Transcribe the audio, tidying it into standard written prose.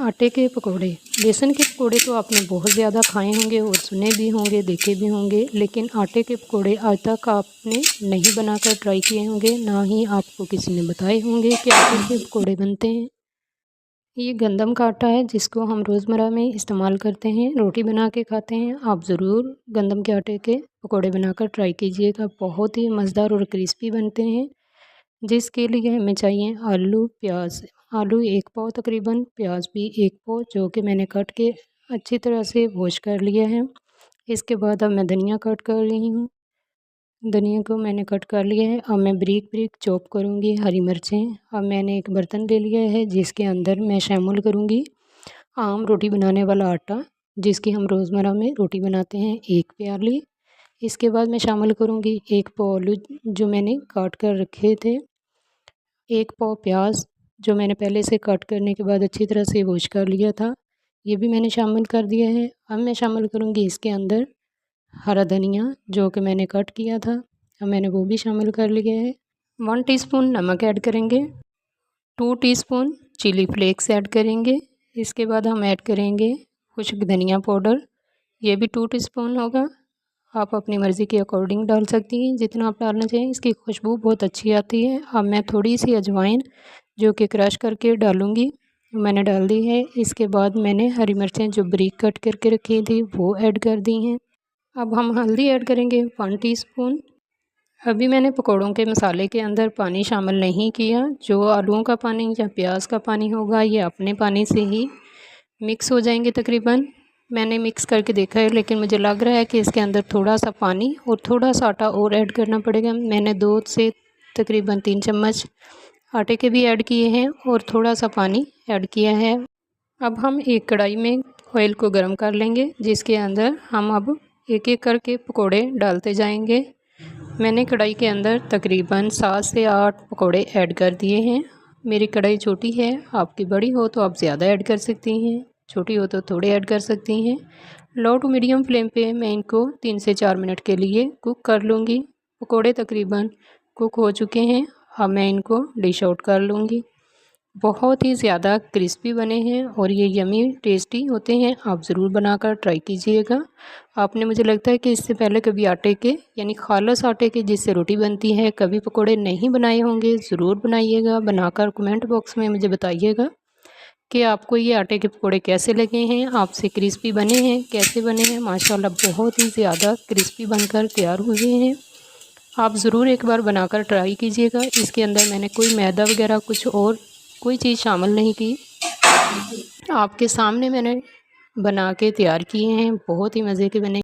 आटे के पकोड़े। बेसन के पकोड़े तो आपने बहुत ज़्यादा खाए होंगे और सुने भी होंगे, देखे भी होंगे, लेकिन आटे के पकोड़े आज तक आपने नहीं बनाकर ट्राई किए होंगे, ना ही आपको किसी ने बताए होंगे कि आटे के पकोड़े बनते हैं। ये गंदम का आटा है जिसको हम रोज़मर्रा में इस्तेमाल करते हैं, रोटी बना के खाते हैं। आप ज़रूर गंदम के आटे के पकोड़े बनाकर ट्राई कीजिएगा, बहुत ही मज़ेदार और क्रिस्पी बनते हैं। जिसके लिए हमें चाहिए आलू, प्याज। आलू 1 पाव तकरीबन, प्याज भी 1 पाव, जो कि मैंने कट के अच्छी तरह से वॉश कर लिया है। इसके बाद अब मैं धनिया कट कर रही हूँ। धनिया को मैंने कट कर लिया है। अब मैं बारीक बारीक चॉप करूँगी हरी मिर्चें। अब मैंने एक बर्तन ले लिया है जिसके अंदर मैं शामिल करूँगी आम रोटी बनाने वाला आटा, जिसकी हम रोज़मर्रा में रोटी बनाते हैं, 1 प्याली। इसके बाद मैं शामिल करूँगी 1 पाव आलू जो मैंने काट कर रखे थे, 1 पाव प्याज जो मैंने पहले से कट करने के बाद अच्छी तरह से वॉश कर लिया था, ये भी मैंने शामिल कर दिया है। अब मैं शामिल करूँगी इसके अंदर हरा धनिया जो कि मैंने कट किया था, अब मैंने वो भी शामिल कर लिया है। 1 टीस्पून नमक ऐड करेंगे, 2 टीस्पून चिली फ्लेक्स ऐड करेंगे। इसके बाद हम ऐड करेंगे खुश्क धनिया पाउडर, ये भी 2 टीस्पून होगा। आप अपनी मर्ज़ी के अकॉर्डिंग डाल सकती हैं, जितना आप डालना चाहें। इसकी खुशबू बहुत अच्छी आती है। अब मैं थोड़ी सी अजवाइन जो कि क्रश करके डालूँगी, मैंने डाल दी है। इसके बाद मैंने हरी मिर्चें जो बारीक कट करके रखी थी वो ऐड कर दी हैं। अब हम हल्दी ऐड करेंगे 1 टीस्पून। अभी मैंने पकौड़ों के मसाले के अंदर पानी शामिल नहीं किया। जो आलूओं का पानी या प्याज का पानी होगा ये अपने पानी से ही मिक्स हो जाएंगे तकरीबन। मैंने मिक्स करके देखा है, लेकिन मुझे लग रहा है कि इसके अंदर थोड़ा सा पानी और थोड़ा सा आटा और ऐड करना पड़ेगा। मैंने 2 से तकरीबन 3 चम्मच आटे के भी ऐड किए हैं और थोड़ा सा पानी ऐड किया है। अब हम एक कढ़ाई में ऑयल को गर्म कर लेंगे, जिसके अंदर हम अब एक एक करके पकोड़े डालते जाएंगे। मैंने कढ़ाई के अंदर तकरीबन 7 से 8 पकोड़े ऐड कर दिए हैं। मेरी कढ़ाई छोटी है, आपकी बड़ी हो तो आप ज़्यादा ऐड कर सकती हैं, छोटी हो तो थोड़े ऐड कर सकती हैं। लो टू मीडियम फ्लेम पे मैं इनको 3 से 4 मिनट के लिए कुक कर लूँगी। पकोड़े तकरीबन कुक हो चुके हैं, अब मैं इनको डिश आउट कर लूँगी। बहुत ही ज़्यादा क्रिस्पी बने हैं और ये यमी टेस्टी होते हैं, आप ज़रूर बनाकर ट्राई कीजिएगा। आपने, मुझे लगता है कि इससे पहले कभी आटे के यानी खालस आटे के जिससे रोटी बनती है कभी पकोड़े नहीं बनाए होंगे, ज़रूर बनाइएगा। बनाकर कमेंट बॉक्स में मुझे बताइएगा कि आपको ये आटे के पकोड़े कैसे लगे हैं, आपसे क्रिस्पी बने हैं, कैसे बने हैं। माशाल्लाह बहुत ही ज़्यादा क्रिस्पी बनकर तैयार हुए हैं। आप ज़रूर एक बार बनाकर ट्राई कीजिएगा। इसके अंदर मैंने कोई मैदा वगैरह कुछ और कोई चीज़ शामिल नहीं की, आपके सामने मैंने बना के तैयार किए हैं, बहुत ही मज़े के बने।